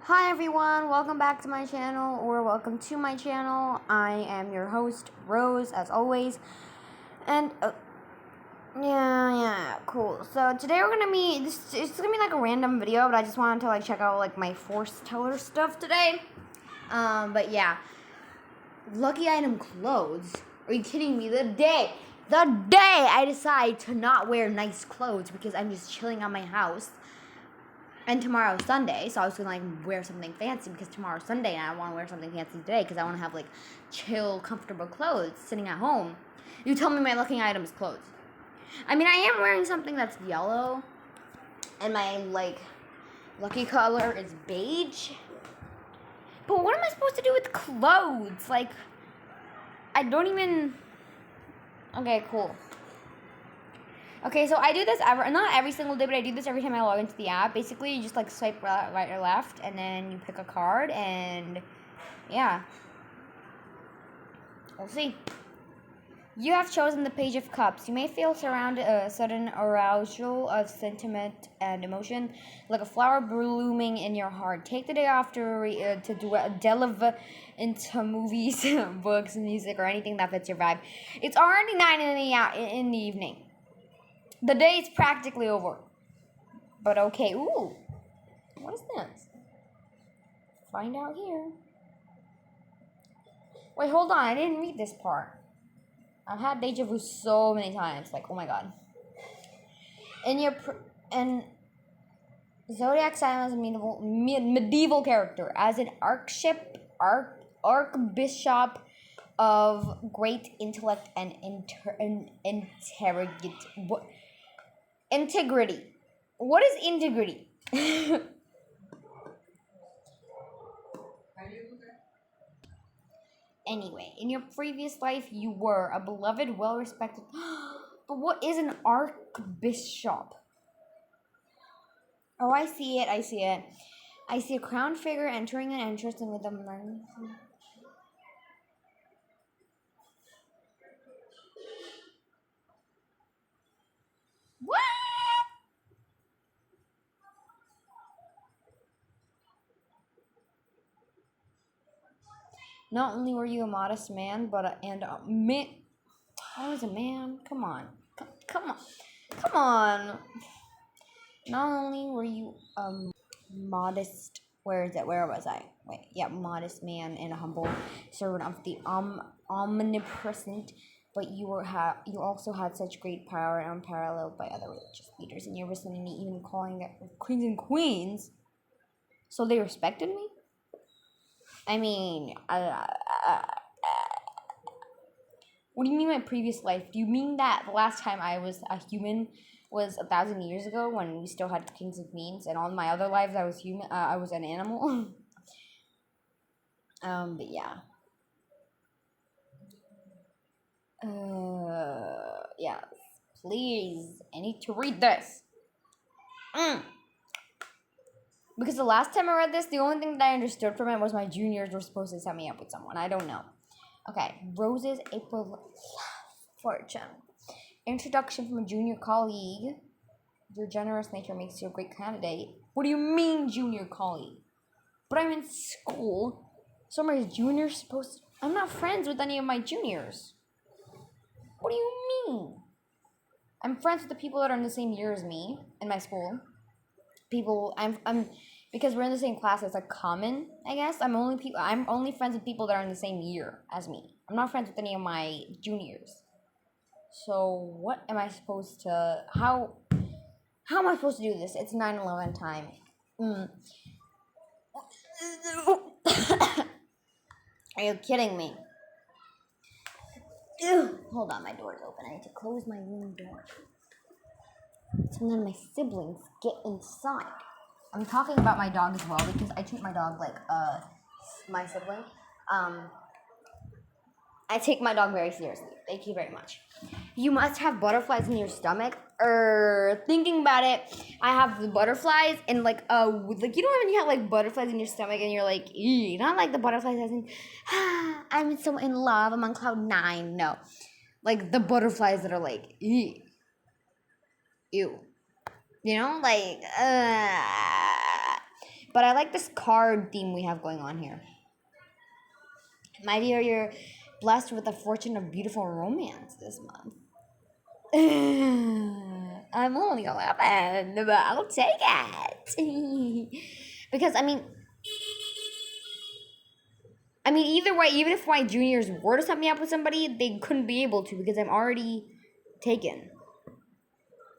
Hi everyone, welcome back to my channel, or welcome to my channel. I am your host, Rose, as always. And, cool. So today we're gonna be, it's gonna be like a random video, but I just wanted to check out my ForceTeller stuff today. But yeah. Lucky item clothes. Are you kidding me? The day I decide to not wear nice clothes because I'm just chilling on my house. And tomorrow's Sunday, so I was gonna wear something fancy because tomorrow's Sunday and I want to wear something fancy today because I want to have chill, comfortable clothes sitting at home. You tell me my lucky item is clothes. I mean, I am wearing something that's yellow, and my lucky color is beige. But what am I supposed to do with clothes? I don't even. Okay, cool. Okay, so I do this not every single day, but I do this every time I log into the app. Basically, you just swipe right or left, and then you pick a card, and yeah. We'll see. You have chosen the Page of Cups. You may feel surrounded a sudden arousal of sentiment and emotion, like a flower blooming in your heart. Take the day off to delve into movies, books, music, or anything that fits your vibe. It's already 9 in the evening. The day is practically over. But okay, ooh. What is this? Find out here. Wait, hold on. I didn't read this part. I've had deja vu so many times. Oh my god. In Zodiac sign as a medieval character. As an archbishop of great intellect and integrity. What is integrity? Anyway, in your previous life, you were a beloved, well-respected... But what is an archbishop? Oh, I see it. I see a crowned figure entering an entrance and with a... What? Not only were you a modest man, but man. I was a man. Come on. Come on. Not only were you modest. Where is it? Where was I? Wait. Yeah, modest man and a humble servant of the omnipresent. But you also had such great power, unparalleled by other religious leaders in your vicinity, even calling it kings and queens. So they respected me. I mean, what do you mean my previous life? Do you mean that the last time I was a human was 1,000 years ago when we still had kings and queens, and all my other lives I was human? I was an animal. But yeah. Yes. Please, I need to read this. Because the last time I read this, the only thing that I understood from it was my juniors were supposed to set me up with someone. I don't know. Okay, Rose's April fortune. Introduction from a junior colleague. Your generous nature makes you a great candidate. What do you mean, junior colleague? But I'm in school. So my juniors supposed to... I'm not friends with any of my juniors. What do you mean? I'm friends with the people that are in the same year as me in my school. I'm because we're in the same class, it's common, I guess. I'm only friends with people that are in the same year as me. I'm not friends with any of my juniors. So what am I supposed to... How am I supposed to do this? It's 9/11 time. Are you kidding me? Hold on, my door's open. I need to close my room door. So then my siblings get inside. I'm talking about my dog as well because I treat my dog like my sibling. I take my dog very seriously. Thank you very much. You must have butterflies in your stomach. Thinking about it, I have the butterflies and you know when you have butterflies in your stomach and you're ew, not like the butterflies as in I'm so in love, I'm on cloud 9. No, the butterflies that are ew. You know, But I like this card theme we have going on here. My dear, you're blessed with the fortune of beautiful romance this month. I'm only 11, but I'll take it. Because, I mean, either way, even if my juniors were to set me up with somebody, they couldn't be able to because I'm already taken.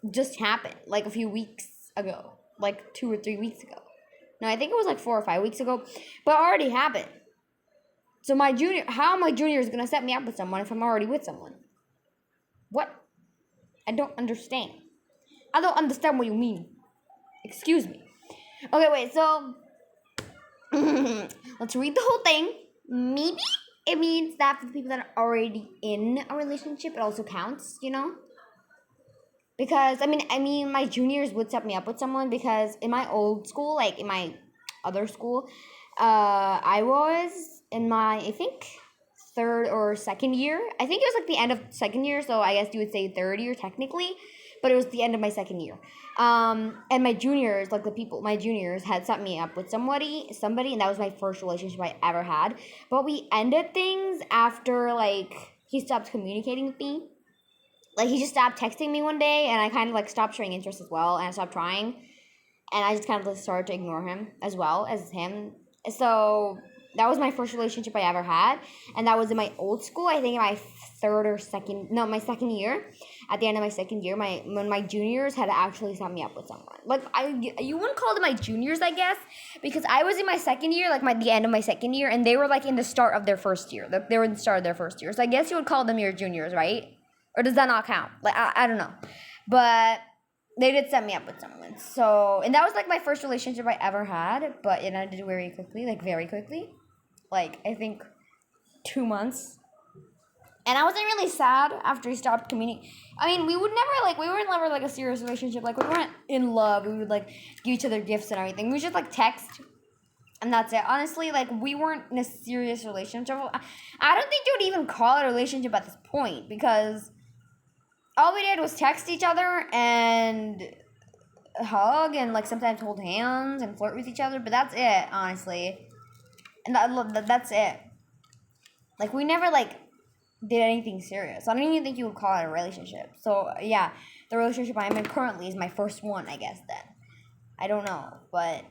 Just happened, like a few weeks ago. Like 2 or 3 weeks ago. No, I think it was like 4 or 5 weeks ago. But it already happened. So how my junior is going to set me up with someone if I'm already with someone? What? I don't understand. I don't understand what you mean. Excuse me. Okay, wait, so let's read the whole thing. Maybe it means that for the people that are already in a relationship, it also counts, you know? Because, I mean, my juniors would set me up with someone because in my old school, like in my other school, I was in my, I think, third or second year. I think it was like the end of second year, so I guess you would say third year technically, but it was the end of my second year. And my juniors, like my juniors had set me up with somebody, and that was my first relationship I ever had. But we ended things after, like, he stopped communicating with me. Like, he just stopped texting me one day, and I kind of, like, stopped showing interest as well, and I stopped trying. And I just kind of started to ignore him as well as him. So that was my first relationship I ever had. And that was in my old school. I think in my my second year. At the end of my second year, when my juniors had actually set me up with someone. Like, you wouldn't call them my juniors, I guess. Because I was in my second year, like the end of my second year. And they were like in the start of their first year. They were in the start of their first year. So I guess you would call them your juniors, right? Or does that not count? Like, I don't know. But they did set me up with someone. So, and that was like my first relationship I ever had, but it ended very quickly. Like, I think 2 months. And I wasn't really sad after he stopped communicating. I mean, we were never like a serious relationship. Like, we weren't in love. We would like give each other gifts and everything. We would just like text. And that's it. Honestly, like, we weren't in a serious relationship. I don't think you would even call it a relationship at this point because all we did was text each other and hug and like sometimes hold hands and flirt with each other, but that's it, honestly. And that's it. Like, we never like did anything serious. I don't even think you would call it a relationship. So yeah, the relationship I'm in currently is my first one, I guess. Then I don't know, but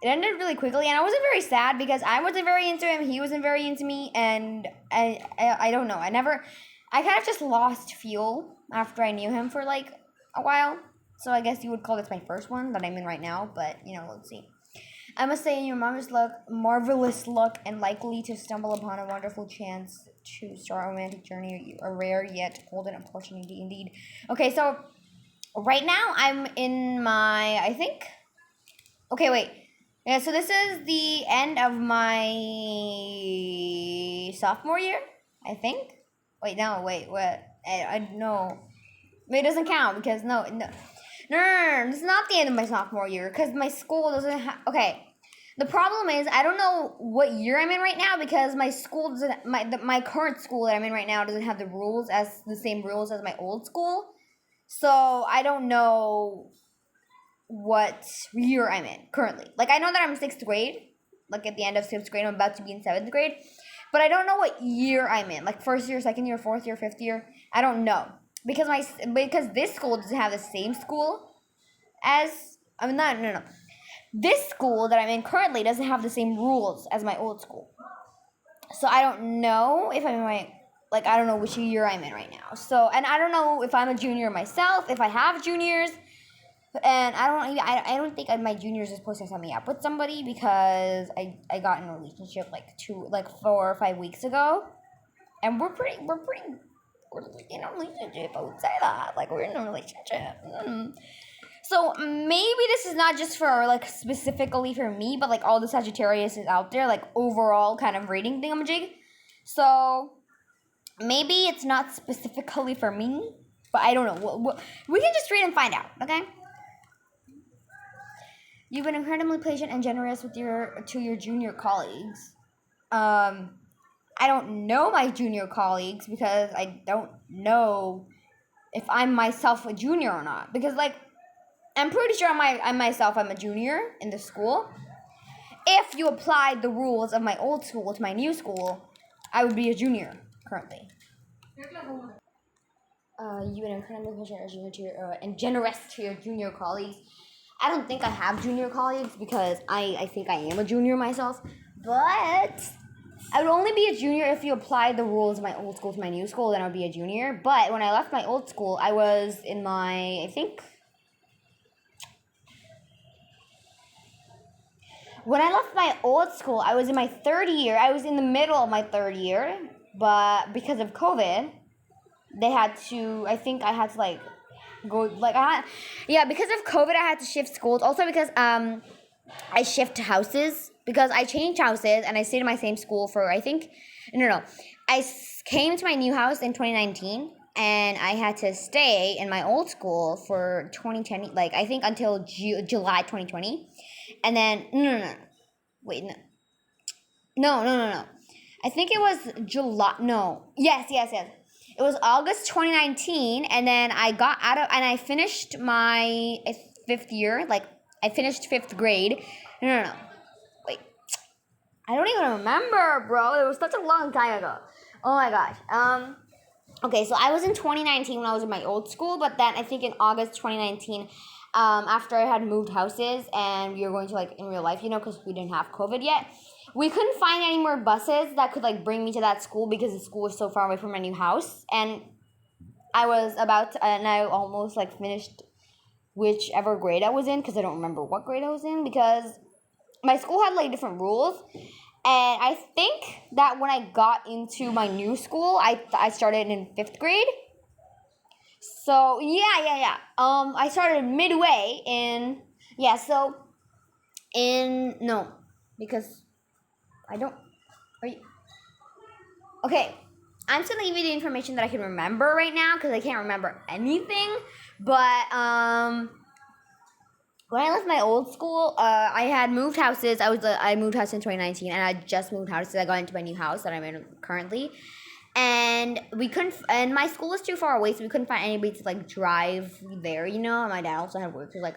it ended really quickly, and I wasn't very sad because I wasn't very into him. He wasn't very into me, and I don't know. I kind of just lost fuel after I knew him for like a while. So I guess you would call this my first one that I'm in right now, but let's see. I must say, in your marvelous luck, and likely to stumble upon a wonderful chance to start a romantic journey, a rare yet golden opportunity indeed. Okay, so right now I'm in my, I think. Okay, wait. Yeah, so this is the end of my sophomore year, I think. Wait, what? I no. It doesn't count because no, it's not the end of my sophomore year because my school doesn't have. Okay, the problem is I don't know what year I'm in right now because my school doesn't. My current school that I'm in right now doesn't have the same rules as my old school, so I don't know what year I'm in currently. Like, I know that I'm in 6th grade. Like, at the end of 6th grade, I'm about to be in 7th grade. But I don't know what year I'm in. Like, 1st year, 2nd year, 4th year, 5th year. I don't know. Because this school doesn't have the same school as... No. This school that I'm in currently doesn't have the same rules as my old school. So I don't know if I'm in my... Like, I don't know which year I'm in right now. So, and I don't know if I'm a junior myself, if I have juniors... And I don't think my juniors are supposed to set me up with somebody because I got in a relationship like 4 or 5 weeks ago, and we're in a relationship. I would say that, like, we're in a relationship. So maybe this is not just for like specifically for me, but like all the Sagittarius is out there, like overall kind of rating thingamajig. So maybe it's not specifically for me, but I don't know. We can just read and find out, okay? You've been incredibly patient and generous to your junior colleagues. I don't know my junior colleagues because I don't know if I'm myself a junior or not. Because, like, I'm pretty sure I'm a junior in the school. If you applied the rules of my old school to my new school, I would be a junior currently. You an incredibly patient and generous to your junior colleagues. I don't think I have junior colleagues because I think I am a junior myself. But I would only be a junior if you applied the rules of my old school to my new school, then I would be a junior. But when I left my old school, I was in my, when I left my old school, I was in my third year. I was in the middle of my third year. But because of COVID, I had to like go, like, because of COVID, I had to shift schools. Also because, I shift houses because I changed houses and I stayed in my same school for, I came to my new house in 2019 and I had to stay in my old school for 2020, like I think until July 2020. And then, no. I think it was July, no. Yes. It was August 2019 and then I got out of, and I finished my fifth year, like I finished fifth grade. No. Wait. I don't even remember, bro. It was such a long time ago. Oh my gosh. Okay, so I was in 2019 when I was in my old school, but then I think in August 2019, after I had moved houses and we were going to like in real life, because we didn't have COVID yet, we couldn't find any more buses that could like bring me to that school because the school was so far away from my new house. And I almost like finished whichever grade I was in because I don't remember what grade I was in because my school had like different rules. And I think that when I got into my new school, I started in fifth grade. So yeah. I started midway in because I don't. Okay, I'm just gonna give you the information that I can remember right now because I can't remember anything. But when I left my old school, I had moved houses. I moved house in 2019, and I just moved houses. I got into my new house that I'm in currently, and and my school was too far away, so we couldn't find anybody to like drive there. And my dad also had work, was like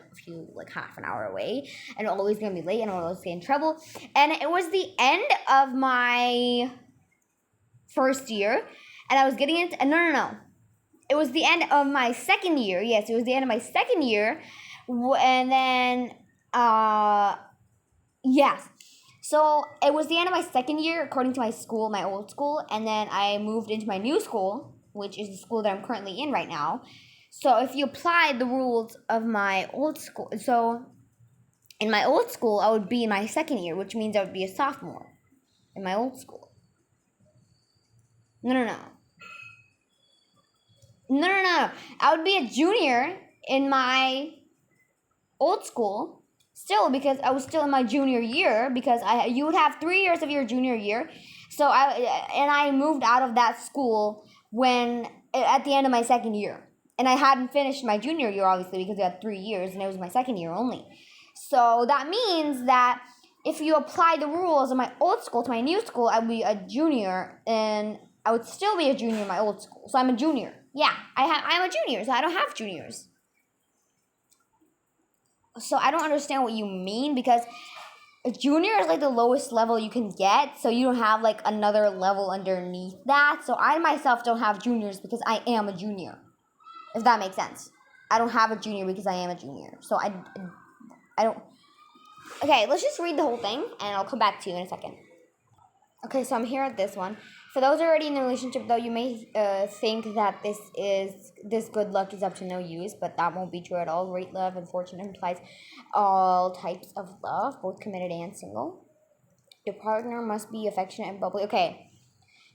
half an hour away, and always gonna be late, and always get in trouble. And it was the end of my first year, and I was getting into no. It was the end of my second year. Yes, it was the end of my second year. And then, yes. So it was the end of my second year, according to my school, my old school. And then I moved into my new school, which is the school that I'm currently in right now. So if you applied the rules of my old school, so in my old school, I would be in my second year, which means I would be a sophomore in my old school. No. I would be a junior in my old school still because I was still in my junior year because you would have 3 years of your junior year. So I moved out of that school at the end of my second year. And I hadn't finished my junior year, obviously, because I had 3 years and it was my second year only. So that means that if you apply the rules of my old school to my new school, I would be a junior and I would still be a junior in my old school. So I'm a junior. Yeah, I'm a junior, so I don't have juniors. So I don't understand what you mean because a junior is like the lowest level you can get. So you don't have like another level underneath that. So I myself don't have juniors because I am a junior. If that makes sense. I don't have a junior because I am a junior. So I don't. Okay, let's just read the whole thing and I'll come back to you in a second. Okay, so I'm here at this one. For those already in a relationship, though, you may think that this good luck is up to no use, but that won't be true at all. Great love and fortune implies all types of love, both committed and single. Your partner must be affectionate and bubbly. Okay,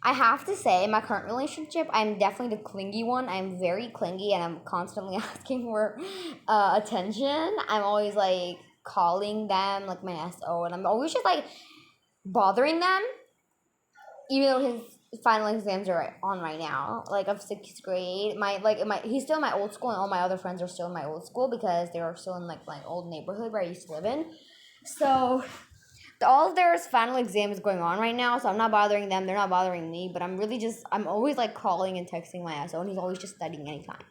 I have to say, in my current relationship, I'm definitely the clingy one. I'm very clingy, and I'm constantly asking for attention. I'm always like calling them like my SO, and I'm always just like bothering them. Even though his final exams are on right now, like of 6th grade, he's still in my old school, and all my other friends are still in my old school because they are still in like my old neighborhood where I used to live in. So all of their final exam is going on right now, so I'm not bothering them. They're not bothering me, but I'm always like calling and texting my SO, and he's always just studying anytime.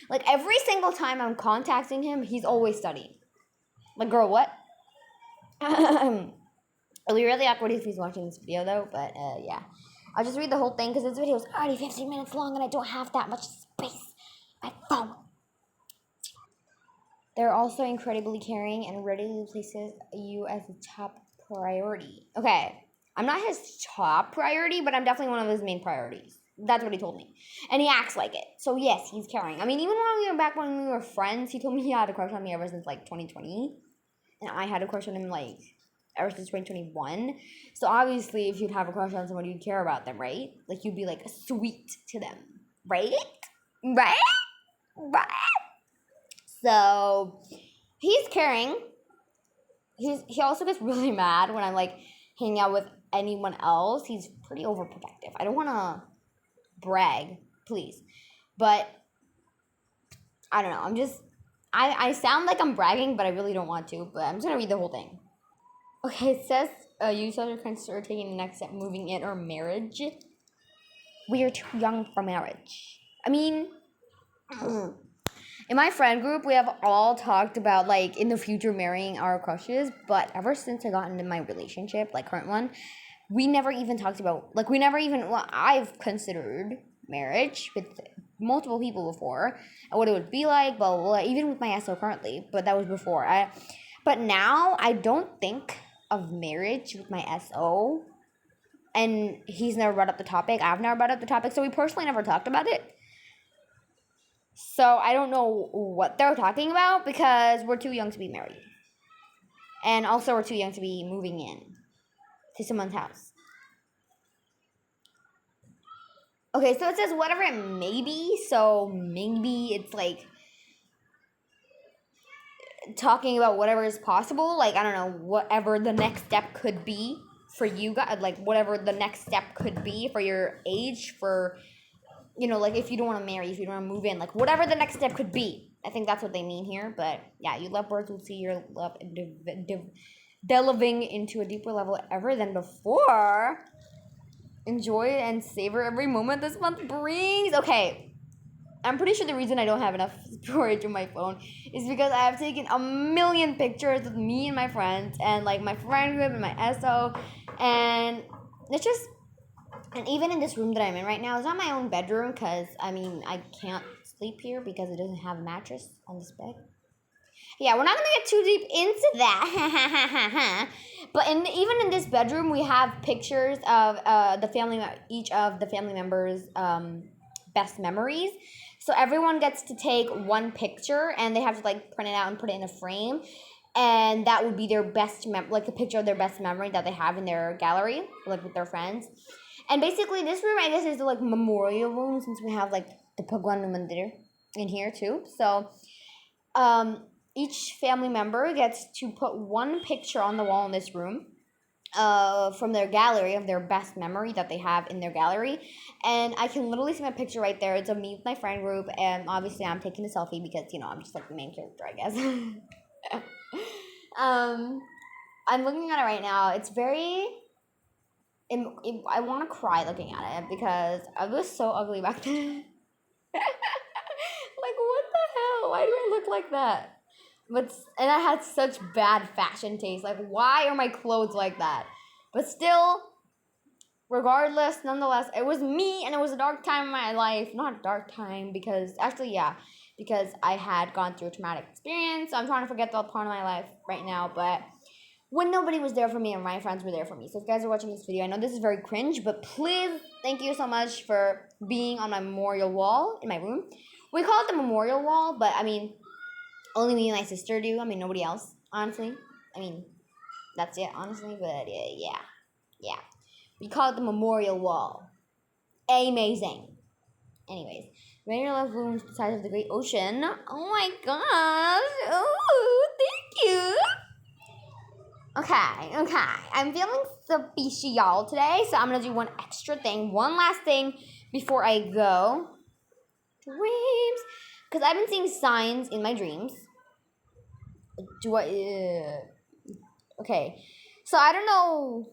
Like, every single time I'm contacting him, he's always studying. Like, girl, what? It'll be really awkward if he's watching this video, though, but, yeah. I'll just read the whole thing, because this video is already 15 minutes long, and I don't have that much space on my phone. They're also incredibly caring and readily places you as a top priority. Okay, I'm not his top priority, but I'm definitely one of his main priorities. That's what he told me. And he acts like it. So yes, he's caring. I mean, even when we were friends, he told me he had a crush on me ever since like 2020. And I had a crush on him like ever since 2021. So obviously if you'd have a crush on someone, you'd care about them, right? Like you'd be like sweet to them. Right? Right? Right? So he's caring. He also gets really mad when I'm like hanging out with anyone else. He's pretty overprotective. I don't want to brag, please, but I don't know. I sound like I'm bragging, but I really don't want to. But I'm just gonna read the whole thing. Okay, it says you guys are consider taking the next step, moving in or marriage. We are too young for marriage. I mean. In my friend group, we have all talked about, like, in the future marrying our crushes, but ever since I got into my relationship, like, current one, we never even talked about, like, I've considered marriage with multiple people before, and what it would be like, blah, blah, blah, even with my SO currently, but that was before. But now, I don't think of marriage with my SO, and he's never brought up the topic, I've never brought up the topic, so we personally never talked about it. So I don't know what they're talking about because we're too young to be married. And also we're too young to be moving in to someone's house. Okay, so it says whatever it may be. So maybe it's like talking about whatever is possible. Like, I don't know, whatever the next step could be for you guys. Like, whatever the next step could be for your age, for... You know, like, if you don't want to marry, if you don't want to move in, like, whatever the next step could be. I think that's what they mean here. But, yeah, you love birds will see your love delving into a deeper level ever than before. Enjoy and savor every moment this month brings. Okay, I'm pretty sure the reason I don't have enough storage on my phone is because I have taken a million pictures with me and my friends. And, like, my friend group and my SO. And it's just... And even in this room that I'm in right now, it's not my own bedroom because, I mean, I can't sleep here because it doesn't have a mattress on this bed. Yeah, we're not going to get too deep into that. But even in this bedroom, we have pictures of each of the family members' best memories. So everyone gets to take one picture, and they have to, like, print it out and put it in a frame. And that would be their best, like, the picture of their best memory that they have in their gallery, like, with their friends. And basically, this room, I guess, is the, like, memorial room, since we have, like, the Bhagwan Mandir in here, too. So, each family member gets to put one picture on the wall in this room from their gallery of their best memory that they have in their gallery. And I can literally see my picture right there. It's of me with my friend group, and obviously I'm taking a selfie because, you know, I'm just, like, the main character, I guess. I'm looking at it right now. It's very... I want to cry looking at it because I was so ugly back then. Like, what the hell? Why do I look like that? And I had such bad fashion taste. Like, why are my clothes like that? But still, regardless, nonetheless, it was me, and it was a dark time in my life. Not a dark time, because I had gone through a traumatic experience. So I'm trying to forget that part of my life right now, but when nobody was there for me and my friends were there for me. So if you guys are watching this video, I know this is very cringe, but please, thank you so much for being on my memorial wall in my room. We call it the memorial wall, but I mean, only me and my sister do. I mean, nobody else, honestly. I mean, that's it, honestly, but yeah. We call it the memorial wall. Amazing. Anyways, rain love blooms beside of the great ocean. Oh my gosh. Oh, thank you. Okay. I'm feeling special today, so I'm going to do one last thing before I go. Dreams. Because I've been seeing signs in my dreams. Okay. So I don't know.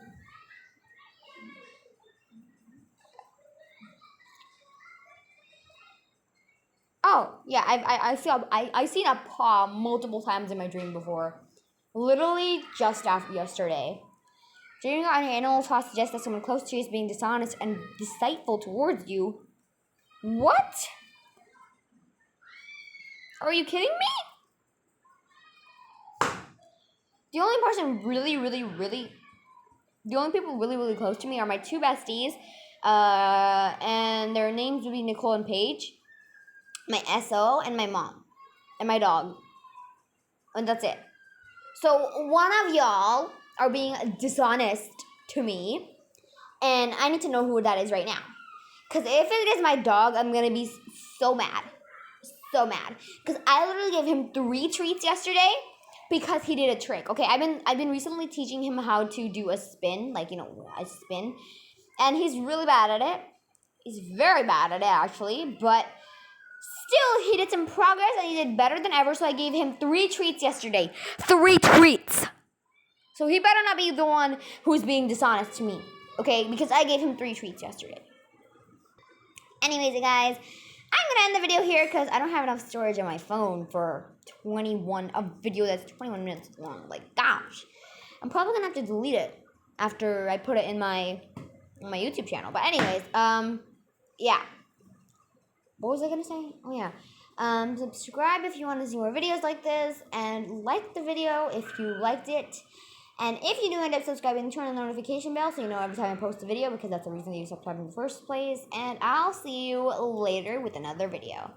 Oh, yeah, I've seen a paw multiple times in my dream before. Literally just after yesterday. Dreaming on an animal paw suggests that someone close to you is being dishonest and deceitful towards you. What? Are you kidding me? The only people really close to me are my two besties, and their names would be Nicole and Paige, my SO, and my mom, and my dog, and that's it. So one of y'all are being dishonest to me, and I need to know who that is right now. Because if it is my dog, I'm gonna be so mad, because I literally gave him 3 treats yesterday. Because he did a trick. Okay, I've been recently teaching him how to do a spin, like, you know, a spin. And he's really bad at it. He's very bad at it, actually. But still, he did some progress and he did better than ever. So I gave him 3 treats yesterday. 3 treats! So he better not be the one who's being dishonest to me. Okay, because I gave him 3 treats yesterday. Anyways, guys, I'm going to end the video here because I don't have enough storage on my phone for a video that's 21 minutes long. Like, gosh. I'm probably going to have to delete it after I put it in my YouTube channel. But anyways, yeah. What was I going to say? Oh, yeah. Subscribe if you want to see more videos like this. And like the video if you liked it. And if you do end up subscribing, turn on the notification bell so you know every time I post a video, because that's the reason that you subscribe in the first place. And I'll see you later with another video.